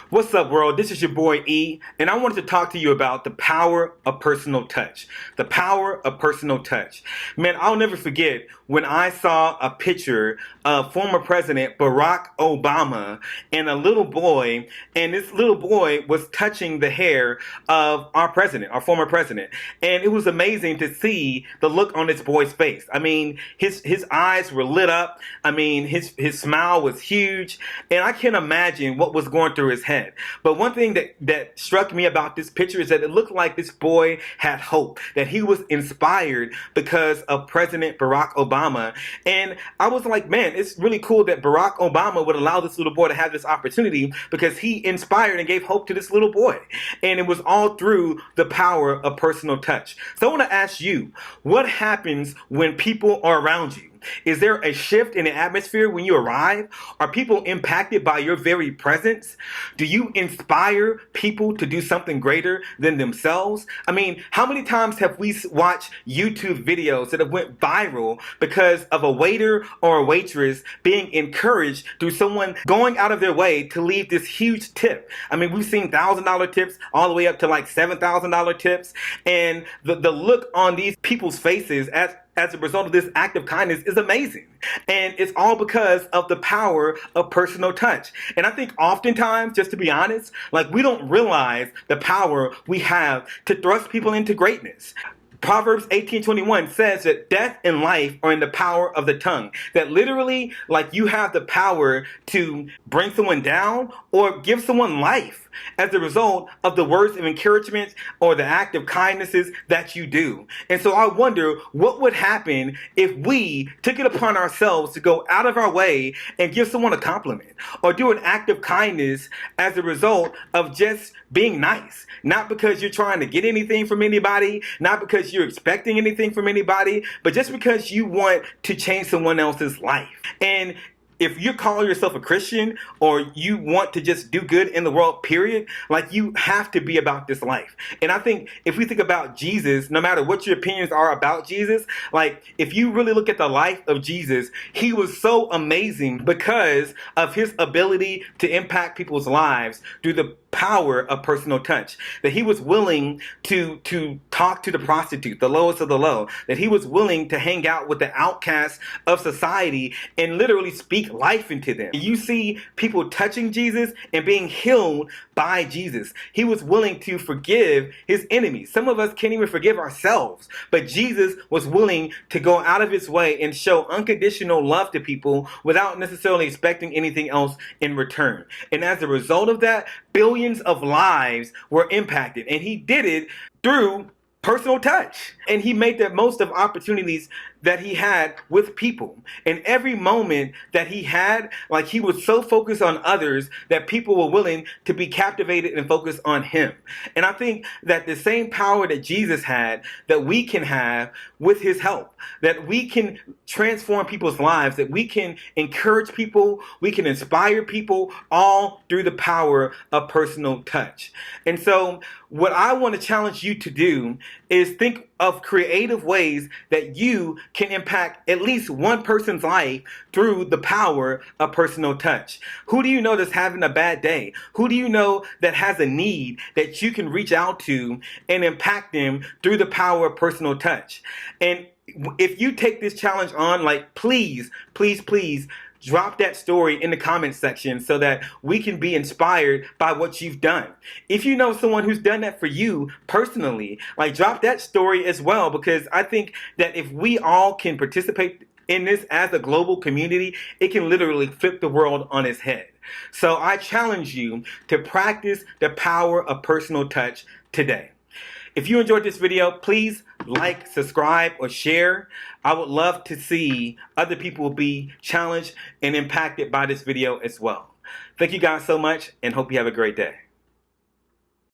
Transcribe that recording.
What's up, world? This is your boy E, and I wanted to talk to you about the power of personal touch. The power of personal touch. Man, I'll never forget when I saw a picture of former President Barack Obama and a little boy, and this little boy was touching the hair of our president, our former president. And it was amazing to see the look on this boy's face. I mean, his eyes were lit up. I mean, his smile was huge, and I can't imagine what was going through his head. But one thing that struck me about this picture is that it looked like this boy had hope, that he was inspired because of President Barack Obama. And I was like, man, it's really cool that Barack Obama would allow this little boy to have this opportunity because he inspired and gave hope to this little boy. And it was all through the power of personal touch. So I want to ask you, what happens when people are around you? Is there a shift in the atmosphere when you arrive? Are people impacted by your very presence? Do you inspire people to do something greater than themselves? I mean, how many times have we watched YouTube videos that have went viral because of a waiter or a waitress being encouraged through someone going out of their way to leave this huge tip? I mean, we've seen $1,000 tips all the way up to like $7,000 tips. And the look on these people's faces as a result of this act of kindness is amazing. And it's all because of the power of personal touch. And I think oftentimes, just to be honest, like we don't realize the power we have to thrust people into greatness. Proverbs 18:21 says that death and life are in the power of the tongue. That literally, like, you have the power to bring someone down or give someone life as a result of the words of encouragement or the act of kindnesses that you do. And so I wonder what would happen if we took it upon ourselves to go out of our way and give someone a compliment or do an act of kindness as a result of just being nice. Not because you're trying to get anything from anybody, not because you're expecting anything from anybody, but just because you want to change someone else's life. And if you call yourself a Christian or you want to just do good in the world, period, like you have to be about this life. And I think if we think about Jesus, no matter what your opinions are about Jesus, like if you really look at the life of Jesus, he was so amazing because of his ability to impact people's lives through the power of personal touch. That he was willing to talk to the prostitute, the lowest of the low. That he was willing to hang out with the outcasts of society and literally speak life into them. You see people touching Jesus and being healed by Jesus. He was willing to forgive his enemies. Some of us can't even forgive ourselves, but Jesus was willing to go out of his way and show unconditional love to people without necessarily expecting anything else in return. And as a result of that, billions of lives were impacted, and he did it through personal touch. And he made the most of opportunities that he had with people. And every moment that he had, like, he was so focused on others that people were willing to be captivated and focus on him. And I think that the same power that Jesus had, that we can have with his help, that we can transform people's lives, that we can encourage people, we can inspire people, all through the power of personal touch. And so what I want to challenge you to do is think of creative ways that you can impact at least one person's life through the power of personal touch. Who do you know that's having a bad day? Who do you know that has a need that you can reach out to and impact them through the power of personal touch? And if you take this challenge on, like, please, please, please, drop that story in the comments section so that we can be inspired by what you've done. If you know someone who's done that for you personally, like, drop that story as well, because I think that if we all can participate in this as a global community, it can literally flip the world on its head. So I challenge you to practice the power of personal touch today. If you enjoyed this video, please like, subscribe, or share. I would love to see other people be challenged and impacted by this video as well. Thank you guys so much, and hope you have a great day.